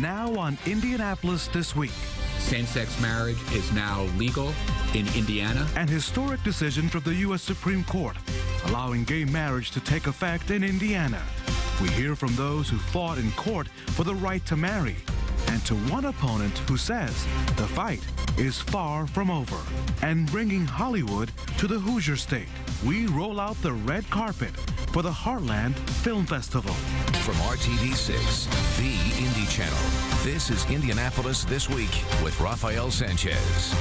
Now on Indianapolis This Week. Same-sex marriage is now legal in Indiana. An historic decision from the U.S. Supreme Court allowing gay marriage to take effect in Indiana. We hear from those who fought in court for the right to marry, and to one opponent who says the fight is far from over. And bringing Hollywood to the Hoosier State, we roll out the red carpet for the Heartland Film Festival. From RTV6, the Indy Channel, this is Indianapolis This Week with Rafael Sanchez.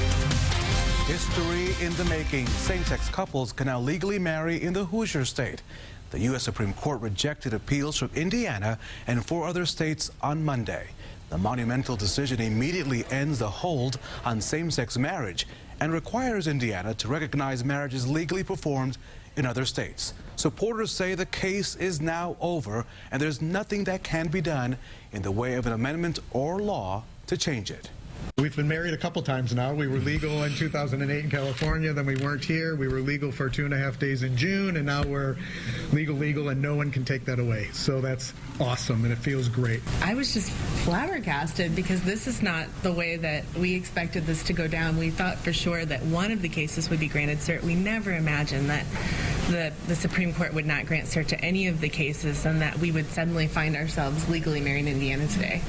History in the making. Same-sex couples can now legally marry in the Hoosier State. The U.S. Supreme Court rejected appeals from Indiana and 4 other states on Monday. The monumental decision immediately ends the hold on same-sex marriage and requires Indiana to recognize marriages legally performed in other states. Supporters say the case is now over and there's nothing that can be done in the way of an amendment or law to change it. We've been married a couple times now. We were legal in 2008 in California, then we weren't here. We were legal for 2.5 days in June, and now we're legal, and no one can take that away. So that's awesome, and it feels great. I was just flabbergasted because this is not the way that we expected this to go down. We thought for sure that one of the cases would be granted cert. We never imagined that the Supreme Court would not grant cert to any of the cases and that we would suddenly find ourselves legally married in Indiana today.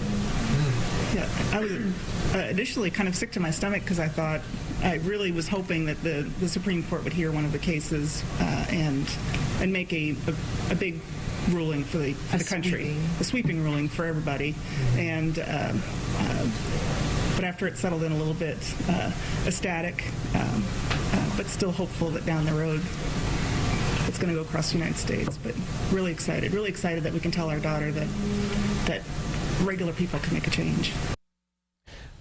Yeah, I was initially kind of sick to my stomach because I really was hoping that the Supreme Court would hear one of the cases and make a big ruling for the country, a sweeping ruling for everybody. And but after it settled in a little bit, ecstatic, but still hopeful that down the road it's going to go across the United States. But really excited that we can tell our daughter that regular people can make a change.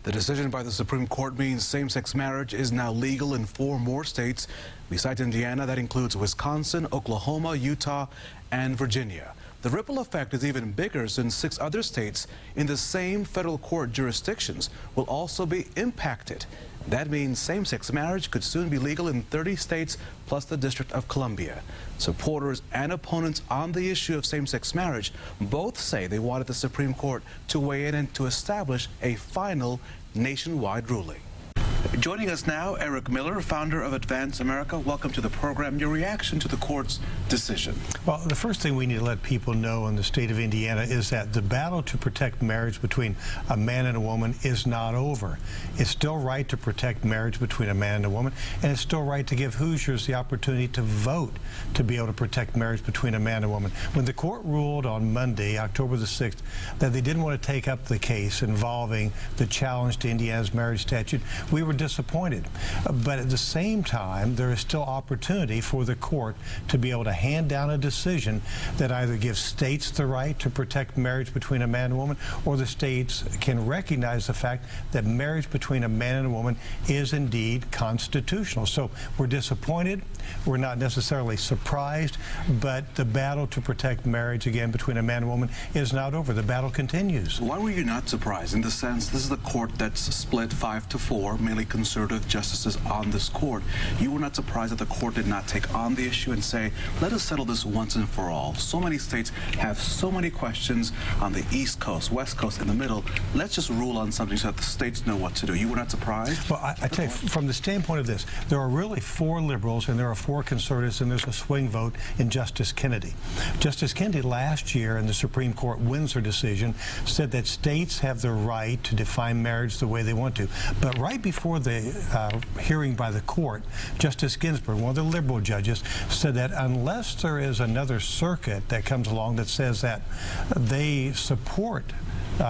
The decision by the Supreme Court means same-sex marriage is now legal in 4 more states. Besides Indiana, that includes Wisconsin, Oklahoma, Utah, and Virginia. The ripple effect is even bigger since 6 other states in the same federal court jurisdictions will also be impacted. That means same-sex marriage could soon be legal in 30 states plus the District of Columbia. Supporters and opponents on the issue of same-sex marriage both say they wanted the Supreme Court to weigh in and to establish a final nationwide ruling. Joining us now, Eric Miller, founder of Advance America. Welcome to the program. Your reaction to the court's decision? Well, the first thing we need to let people know in the state of Indiana is that the battle to protect marriage between a man and a woman is not over. It's still right to protect marriage between a man and a woman, and it's still right to give Hoosiers the opportunity to vote to be able to protect marriage between a man and a woman. When the court ruled on Monday, October the 6th, that they didn't want to take up the case involving the challenge to Indiana's marriage statute, we were disappointed. But at the same time, there is still opportunity for the court to be able to hand down a decision that either gives states the right to protect marriage between a man and a woman, or the states can recognize the fact that marriage between a man and a woman is indeed constitutional. So we're disappointed. We're not necessarily surprised, but the battle to protect marriage, again, between a man and a woman is not over. The battle continues. Why were you not surprised? In the sense, this is a court that's split 5-4, mainly conservative justices on this court. You were not surprised that the court did not take on the issue and say, let us settle this once and for all. So many states have so many questions on the East Coast, West Coast, in the middle. Let's just rule on something so that the states know what to do. You were not surprised? Well, I tell you, from the standpoint of this, there are really 4 liberals and there are 4 conservatives, and there's a swing vote in Justice Kennedy. Justice Kennedy last year in the Supreme Court Windsor decision said that states have the right to define marriage the way they want to. But right before the hearing by the court, Justice Ginsburg, one of the liberal judges, said that unless there is another circuit that comes along that says that they support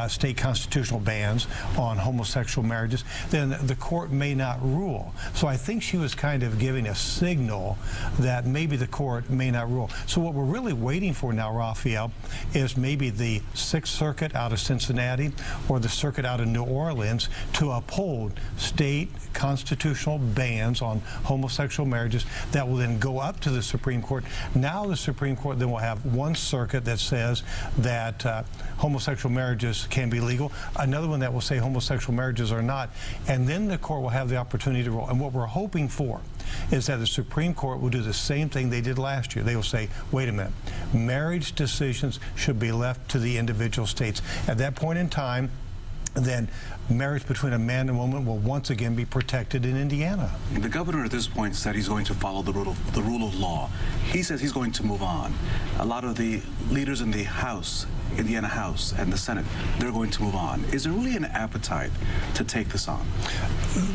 state constitutional bans on homosexual marriages, then the court may not rule. So I think she was kind of giving a signal that maybe the court may not rule. So what we're really waiting for now, Rafael, is maybe the 6th Circuit out of Cincinnati or the circuit out of New Orleans to uphold state constitutional bans on homosexual marriages that will then go up to the Supreme Court. Now the Supreme Court then will have one circuit that says that homosexual marriages can be legal, another one that will say homosexual marriages are not, and then the court will have the opportunity to rule. And what we're hoping for is that the Supreme Court will do the same thing they did last year. They will say, wait a minute, marriage decisions should be left to the individual states. At that point in time, then marriage between a man and woman will once again be protected in Indiana. The governor at this point said he's going to follow the rule of law. He says he's going to move on. A lot of the leaders in the House, Indiana House, and the Senate, they're going to move on. Is there really an appetite to take this on?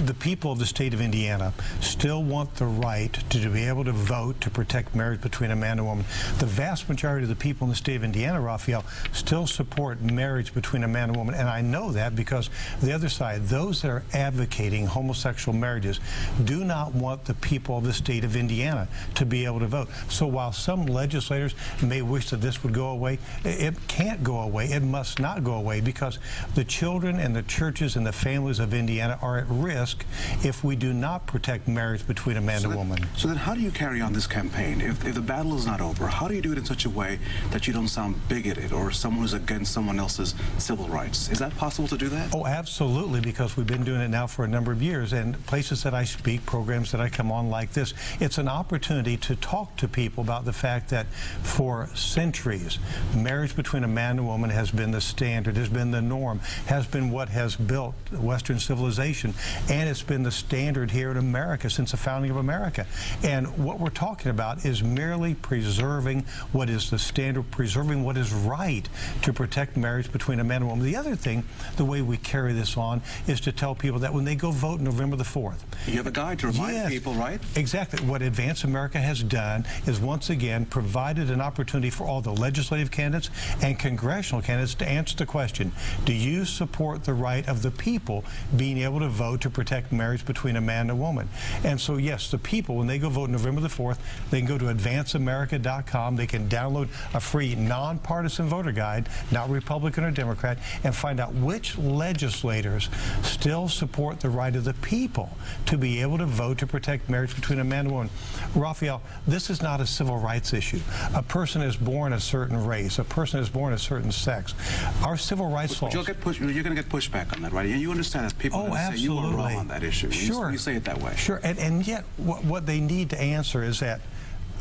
The people of the state of Indiana still want the right to be able to vote to protect marriage between a man and a woman. The vast majority of the people in the state of Indiana, Rafael, still support marriage between a man and a woman, and I know that because the other side, those that are advocating homosexual marriages, do not want the people of the state of Indiana to be able to vote. So while some legislators may wish that this would go away, it can't go away. It must not go away because the children and the churches and the families of Indiana are at risk if we do not protect marriage between a man and a woman. So then how do you carry on this campaign? If the battle is not over, how do you do it in such a way that you don't sound bigoted or someone who's against someone else's civil rights? Is that possible to do that? Oh, absolutely, because we've been doing it now for a number of years, and places that I speak, programs that I come on like this, it's an opportunity to talk to people about the fact that for centuries, marriage between a man and a woman has been the standard, has been the norm, has been what has built Western civilization, and it's been the standard here in America since the founding of America. And what we're talking about is merely preserving what is the standard, preserving what is right to protect marriage between a man and a woman. The other thing, the way we carry this on, is to tell people that when they go vote November the 4th. You have a guide to remind people, right? Exactly. What Advance America has done is once again provided an opportunity for all the legislative candidates and congressional candidates to answer the question, do you support the right of the people being able to vote to protect marriage between a man and a woman? And so, yes, the people, when they go vote November the 4th, they can go to advanceamerica.com. They can download a free nonpartisan voter guide, not Republican or Democrat, and find out which legislators still support the right of the people to be able to vote to protect marriage between a man and a woman. Rafael, this is not a civil rights issue. A person is born a certain race. A person is born a certain sex. Our civil rights laws... You're going to get pushback on that, right? And you understand that people are going to say you are wrong on that issue. Sure. You say it that way. Sure. And yet what they need to answer is that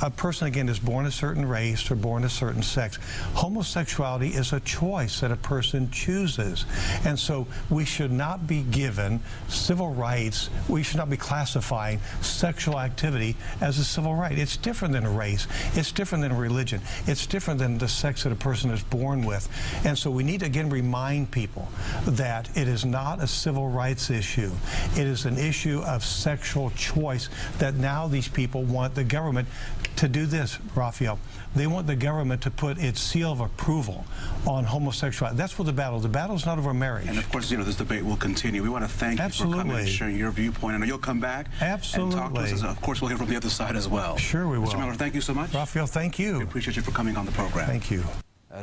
a person, again, is born a certain race or born a certain sex. Homosexuality is a choice that a person chooses. And so we should not be given civil rights. We should not be classifying sexual activity as a civil right. It's different than a race. It's different than a religion. It's different than the sex that a person is born with. And so we need to, again, remind people that it is not a civil rights issue. It is an issue of sexual choice that now these people want the government to do this, Rafael. They want the government to put its seal of approval on homosexuality. That's what the battle is not over marriage. And of course, this debate will continue. We want to thank you for coming and sharing your viewpoint. I know you'll come back and talk to us. Of course, we'll hear from the other side as well. Sure, we will. Mr. Miller, thank you so much. Rafael, thank you. We appreciate you for coming on the program. Thank you.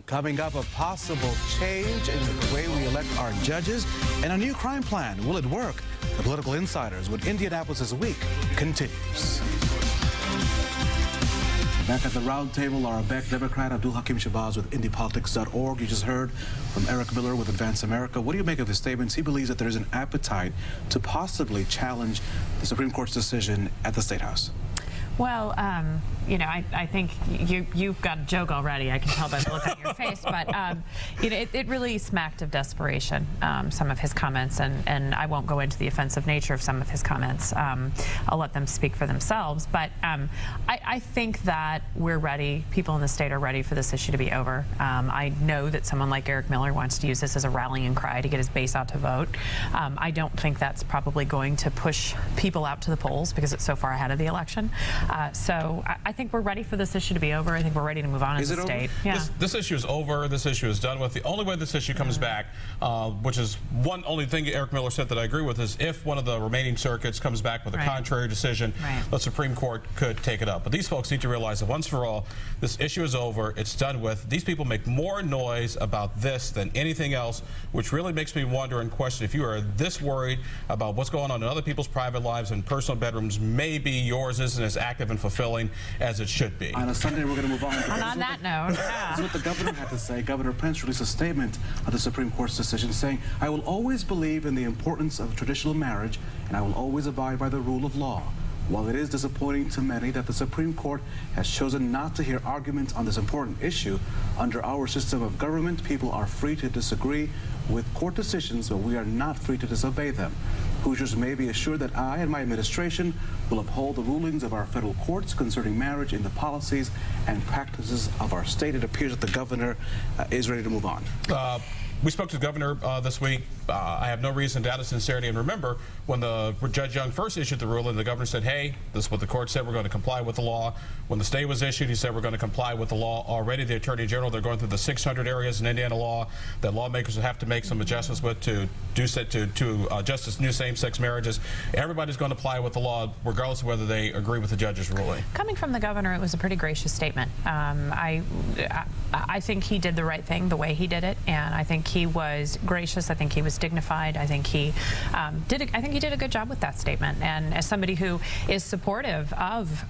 Coming up, a possible change in the way we elect our judges and a new crime plan. Will it work? The Political Insiders with Indianapolis This Week continues. Back at the round table, our Beck Democrat Abdul Hakim Shabazz with IndyPolitics.org. You just heard from Eric Miller with Advance America. What do you make of his statements? He believes that there is an appetite to possibly challenge the Supreme Court's decision at the State House. Well, I think you've got a joke already. I can tell by the look on your face. But, it really smacked of desperation, some of his comments. And I won't go into the offensive nature of some of his comments. I'll let them speak for themselves. But I think that we're ready. People in the state are ready for this issue to be over. I know that someone like Eric Miller wants to use this as a rallying cry to get his base out to vote. I don't think that's probably going to push people out to the polls because it's so far ahead of the election. So I think we're ready for this issue to be over. I think we're ready to move on as a state. Yeah. This issue is over. This issue is done with. The only way this issue comes back, which is one only thing Eric Miller said that I agree with, is if one of the remaining circuits comes back with a contrary decision, the Supreme Court could take it up. But these folks need to realize that once for all, this issue is over. It's done with. These people make more noise about this than anything else, which really makes me wonder and question if you are this worried about what's going on in other people's private lives and personal bedrooms, maybe yours isn't as active and fulfilling as it should be. On a Sunday, we're going to move on. And on that note, this is what the governor had to say. Governor Pence released a statement of the Supreme Court's decision saying, I will always believe in the importance of traditional marriage, and I will always abide by the rule of law. While it is disappointing to many that the Supreme Court has chosen not to hear arguments on this important issue, under our system of government, people are free to disagree with court decisions, but we are not free to disobey them. Hoosiers may be assured that I and my administration will uphold the rulings of our federal courts concerning marriage in the policies and practices of our state. It appears that the governor is ready to move on. We spoke to the governor this week. I have no reason to doubt his sincerity. And remember, when Judge Young first issued the ruling, the governor said, hey, this is what the court said, we're going to comply with the law. When the stay was issued, he said we're going to comply with the law. Already the Attorney General, they're going through the 600 areas in Indiana law that lawmakers will have to make some adjustments with to adjust this new same-sex marriages. Everybody's going to apply with the law, regardless of whether they agree with the judge's ruling. Coming from the governor, it was a pretty gracious statement. I think he did the right thing the way he did it, and I think he was gracious. I think he was dignified. I think he did a good job with that statement. And as somebody who is supportive of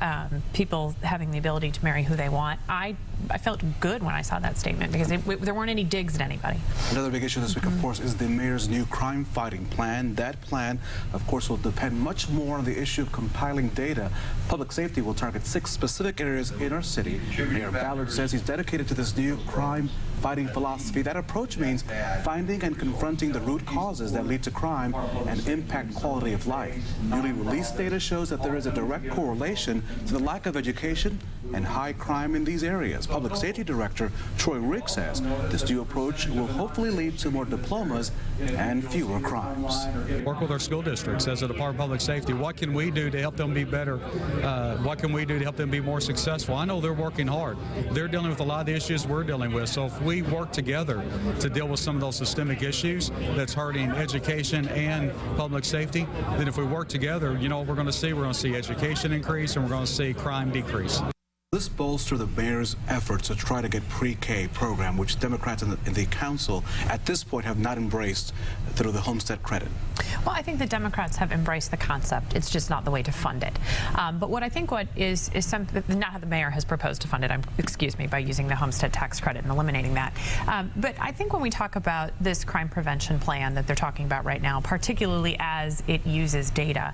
people having the ability to marry who they want, I felt good when I saw that statement because there weren't any digs at anybody. Another big issue this week, of course, is the mayor's new crime-fighting plan. That plan, of course, will depend much more on the issue of compiling data. Public safety will target 6 specific areas in our city. Mayor Ballard says he's dedicated to this new crime-fighting philosophy. That approach means finding and confronting the root causes that lead to crime and impact quality of life. Newly released data shows that there is a direct correlation to the lack of education and high crime in these areas. Public Safety Director Troy Rick says this new approach will hopefully lead to more diplomas and fewer crimes. Work with our school districts as a Department of Public Safety. What can we do to help them be better? What can we do to help them be more successful? I know they're working hard. They're dealing with a lot of the issues we're dealing with. So if we work together to deal with some of those systemic issues that's hurting education and public safety, then if we work together, you know what we're going to see? We're going to see education increase and we're going to see crime decrease. This bolster the mayor's efforts to try to get pre-K program, which Democrats in the council at this point have not embraced through the Homestead credit. Well, I think the Democrats have embraced the concept. It's just not the way to fund it. But what I think is something, not how the mayor has proposed to fund it, excuse me, by using the Homestead tax credit and eliminating that. But I think when we talk about this crime prevention plan that they're talking about right now, particularly as it uses data,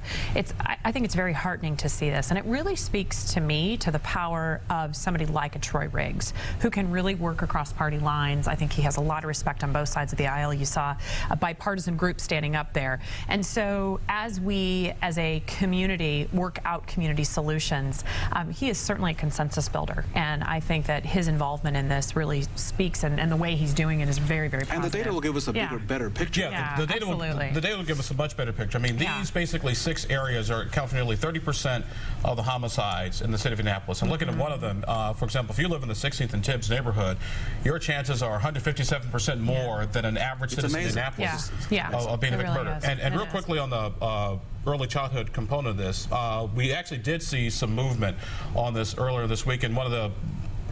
I think it's very heartening to see this. And it really speaks to me to the power of somebody like a Troy Riggs, who can really work across party lines. I think he has a lot of respect on both sides of the aisle. You saw a bipartisan group standing up there. And so as we, as a community, work out community solutions, he is certainly a consensus builder. And I think that his involvement in this really speaks, and the way he's doing it is very, very positive. And the data will give us a bigger, better picture. Yeah, the data will give us a much better picture. I mean, these basically 6 areas account for nearly 30% of the homicides in the city of Indianapolis. And looking at one of them, for example, if you live in the 16th and Tibbs neighborhood, your chances are 157% more than an average citizen in Indianapolis of being a victim of murder. And real quickly on the early childhood component of this, we actually did see some movement on this earlier this week in one of the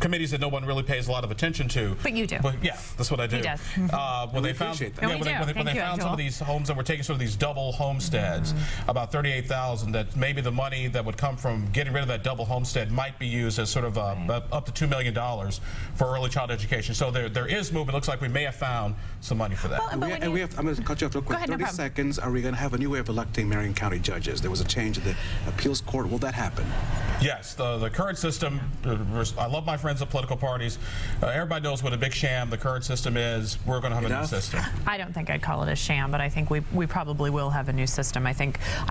committees that no one really pays a lot of attention to. But you do. But yeah, that's what I do. He does. When they found, when they found some of these homes that were taking sort of these double homesteads, about 38,000, that maybe the money that would come from getting rid of that double homestead might be used as sort of up to $2 million for early child education. So there is movement. It looks like we may have found some money for that. Well, I'm going to cut you off real quick. 30 seconds. Are we going to have a new way of electing Marion County judges? There was a change in the appeals court. Will that happen? Yes. The current system, I love my friends at political parties. Everybody knows what a big sham the current system is. We're going to have a new system. I don't think I'd call it a sham, but I think we probably will have a new system. I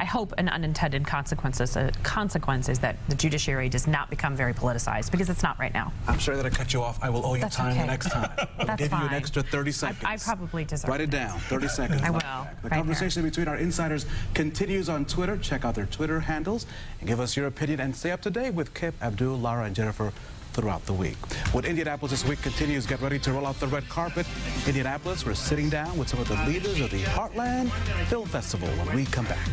hope an unintended consequence is that the judiciary does not become very politicized, because it's not right now. I'm sorry that I cut you off. I will owe you time the next time. I'll give you an extra 30 seconds. I probably deserve Write it down. 30 seconds. I will. The conversation between our insiders continues on Twitter. Check out their Twitter handles and give us your opinion, and stay up to date with Kip, Abdul, Lara, and Jennifer throughout the week. When Indianapolis this week continues, get ready to roll out the red carpet. Indianapolis, we're sitting down with some of the leaders of the Heartland Film Festival when we come back.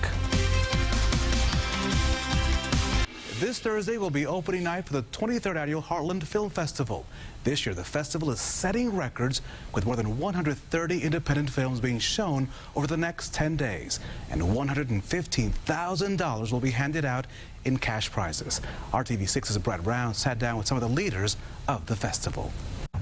This Thursday will be opening night for the 23rd annual Heartland Film Festival. This year, the festival is setting records with more than 130 independent films being shown over the next 10 days. And $115,000 will be handed out in cash prizes. RTV6's Brett Brown sat down with some of the leaders of the festival.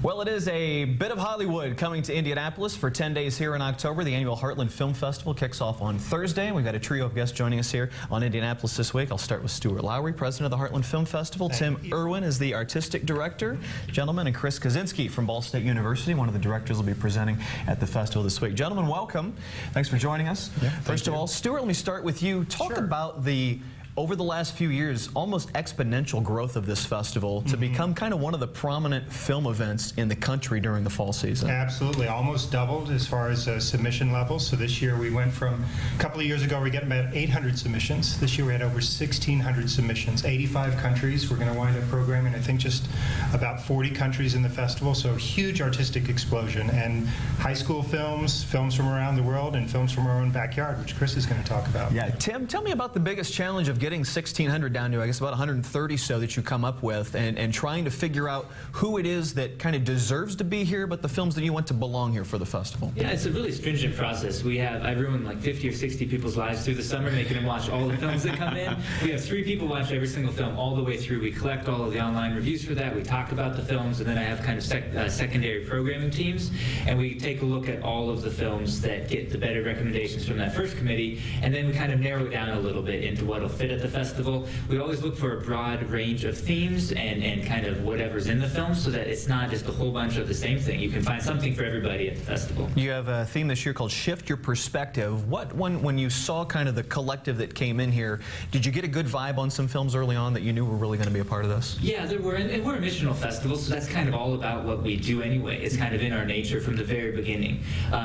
Well, it is a bit of Hollywood coming to Indianapolis for 10 days here in October. The annual Heartland Film Festival kicks off on Thursday. We've got a trio of guests joining us here on Indianapolis this week. I'll start with Stuart Lowry, president of the Heartland Film Festival. Tim Irwin is the artistic director, gentlemen, and Chris Kaczynski from Ball State University, one of the directors, will be presenting at the festival this week. Gentlemen, welcome. Thanks for joining us. Yeah, First of all, Stuart, let me start with you. Talk about the over the last few years, almost exponential growth of this festival to become kind of one of the prominent film events in the country during the fall season. Absolutely, almost doubled as far as submission levels. So this year we went from, a couple of years ago we got about 800 submissions. This year we had over 1,600 submissions, 85 countries. We're going to wind up programming, I think, just about 40 countries in the festival. So a huge artistic explosion. And high school films, films from around the world, and films from our own backyard, which Chris is going to talk about. Yeah, Tim, tell me about the biggest challenge of getting 1,600 down to, I guess, about 130 so that you come up with, and trying to figure out who it is that kind of deserves to be here, but the films that you want to belong here for the festival. Yeah, it's a really stringent process. I ruin like 50 or 60 people's lives through the summer, making them watch all the films that come in. We have 3 people watch every single film all the way through. We collect all of the online reviews for that. We talk about the films, and then I have kind of secondary programming teams, and we take a look at all of the films that get the better recommendations from that first committee, and then we kind of narrow it down a little bit into what'll fit at the festival. We always look for a broad range of themes and kind of whatever's in the film, so that it's not just a whole bunch of the same thing. You can find something for everybody at the festival. You have a theme this year called Shift Your Perspective. When you saw kind of the collective that came in here, did you get a good vibe on some films early on that you knew were really going to be a part of this? Yeah, there were, and we're a missional festival, so that's kind of all about what we do anyway. It's kind of in our nature from the very beginning.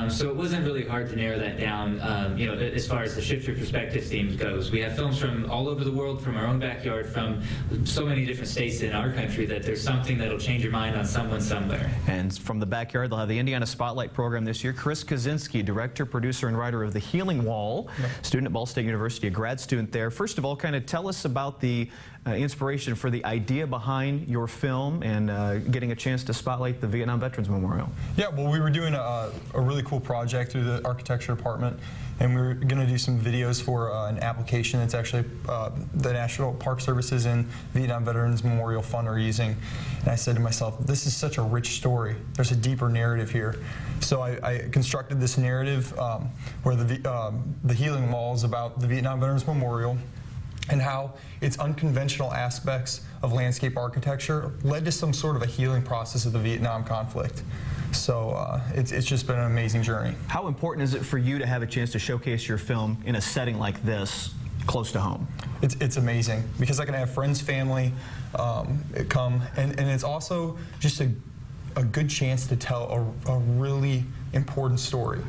So it wasn't really hard to narrow that down, you know, as far as the Shift Your Perspective theme goes. We have films from all over the world, from our own backyard, from so many different states in our country, that there's something that'll change your mind on someone somewhere. And from the backyard, they'll have the Indiana Spotlight program this year. Chris Kaczynski, director, producer, and writer of The Healing Wall, student at Ball State University, a grad student there. First of all, kind of tell us about the inspiration for the idea behind your film and getting a chance to spotlight the Vietnam Veterans Memorial. Yeah, well, we were doing a really cool project through the architecture department, and we were going to do some videos for an application that's actually the National Park Services and Vietnam Veterans Memorial Fund are using. And I said to myself, this is such a rich story. There's a deeper narrative here. So I constructed this narrative where the Healing Wall is about the Vietnam Veterans Memorial and how its unconventional aspects of landscape architecture led to some sort of a healing process of the Vietnam conflict. So it's just been an amazing journey. How important is it for you to have a chance to showcase your film in a setting like this, close to home? It's amazing because I can have friends, family come, and it's also just a good chance to tell a really important story.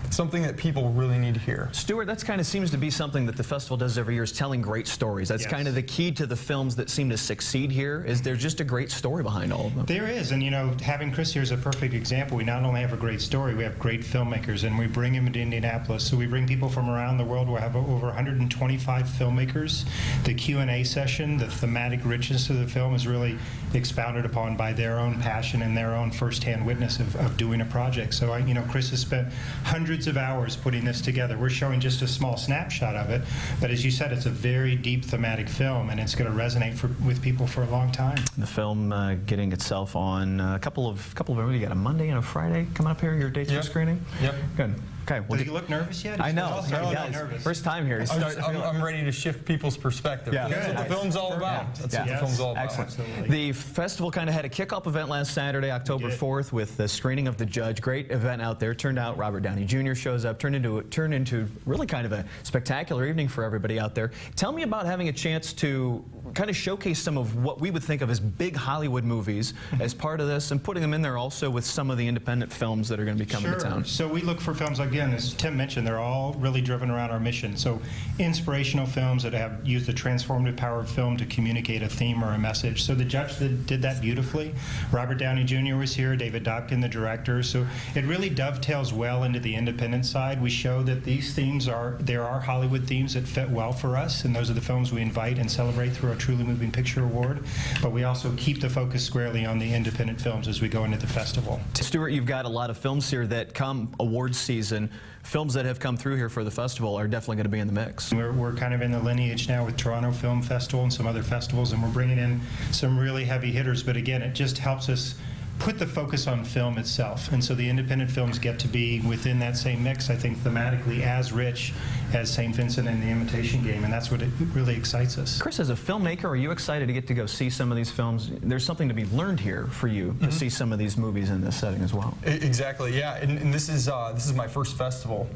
Something that people really need to hear. Stuart, that kind of seems to be something that the festival does every year, is telling great stories. That's kind of the key to the films that seem to succeed here, is there's just a great story behind all of them. There is, and you know, having Chris here is a perfect example. We not only have a great story, we have great filmmakers, and we bring them into Indianapolis. So we bring people from around the world. We'll have over 125 filmmakers. The Q&A session, the thematic richness of the film is really expounded upon by their own passion and their own firsthand witness of doing a project. So, you know, Chris has spent hundreds of hours putting this together. We're showing just a small snapshot of it, but as you said, it's a very deep thematic film, and it's going to resonate with people for a long time. The film getting itself on a couple of you got a Monday and a Friday coming up here, your dates for screening? Yep. Good. Okay. Well, do you look nervous yet? I know. Nervous. First time here. I'm ready to shift people's perspective. Yeah. That's what the film's all about. That's what the film's all about. Excellent. Absolutely. The festival kind of had a kickoff event last Saturday, October 4th, with the screening of The Judge. Great event out there. Turned out Robert Downey Jr. shows up. Turned into really kind of a spectacular evening for everybody out there. Tell me about having a chance to kind of showcase some of what we would think of as big Hollywood movies as part of this, and putting them in there also with some of the independent films that are going to be coming to town. So we look for films, again, as Tim mentioned, they're all really driven around our mission. So inspirational films that have used the transformative power of film to communicate a theme or a message. So The Judge did that beautifully. Robert Downey Jr. was here, David Dobkin, the director. So it really dovetails well into the independent side. We show that these themes there are Hollywood themes that fit well for us, and those are the films we invite and celebrate through our Truly Moving Picture Award. But we also keep the focus squarely on the independent films as we go into the festival. Stuart, you've got a lot of films here that come awards season. Films that have come through here for the festival are definitely going to be in the mix. We're kind of in the lineage now with Toronto Film Festival and some other festivals, and we're bringing in some really heavy hitters. But again, it just helps us put the focus on film itself. And so the independent films get to be within that same mix, I think, thematically as rich as St. Vincent and The Imitation Game, and that's what it really excites us. Chris, as a filmmaker, are you excited to get to go see some of these films? There's something to be learned here for you to see some of these movies in this setting as well. Exactly, yeah, and this is my first festival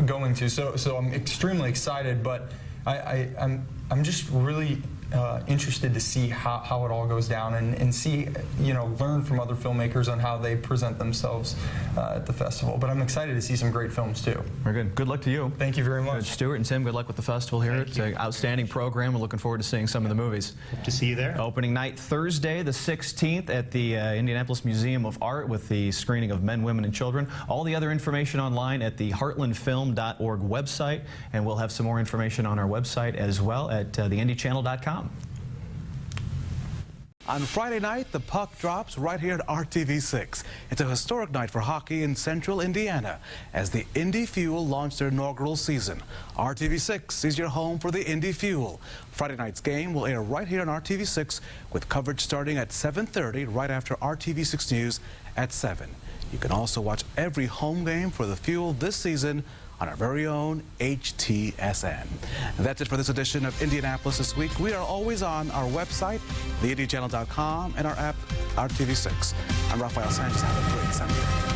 going to, so I'm extremely excited, but I'm just really interested to see how it all goes down and see, learn from other filmmakers on how they present themselves at the festival. But I'm excited to see some great films too. Very good. Good luck to you. Thank you very much. Good. Stuart and Tim, good luck with the festival here. It's an outstanding program. We're looking forward to seeing some of the movies. Hope to see you there. Opening night Thursday, the 16th at the Indianapolis Museum of Art with the screening of Men, Women, and Children. All the other information online at the heartlandfilm.org website, and we'll have some more information on our website as well at theindychannel.com. On Friday night, the puck drops right here at RTV6. It's a historic night for hockey in central Indiana as the Indy Fuel launched their inaugural season. RTV6 is your home for the Indy Fuel. Friday night's game will air right here on RTV6 with coverage starting at 7:30 right after RTV6 News at 7. You can also watch every home game for the Fuel this season on our very own HTSN. And that's it for this edition of Indianapolis This Week. We are always on our website, theindychannel.com, and our app, RTV6. I'm Rafael Sanchez. Have a great Sunday.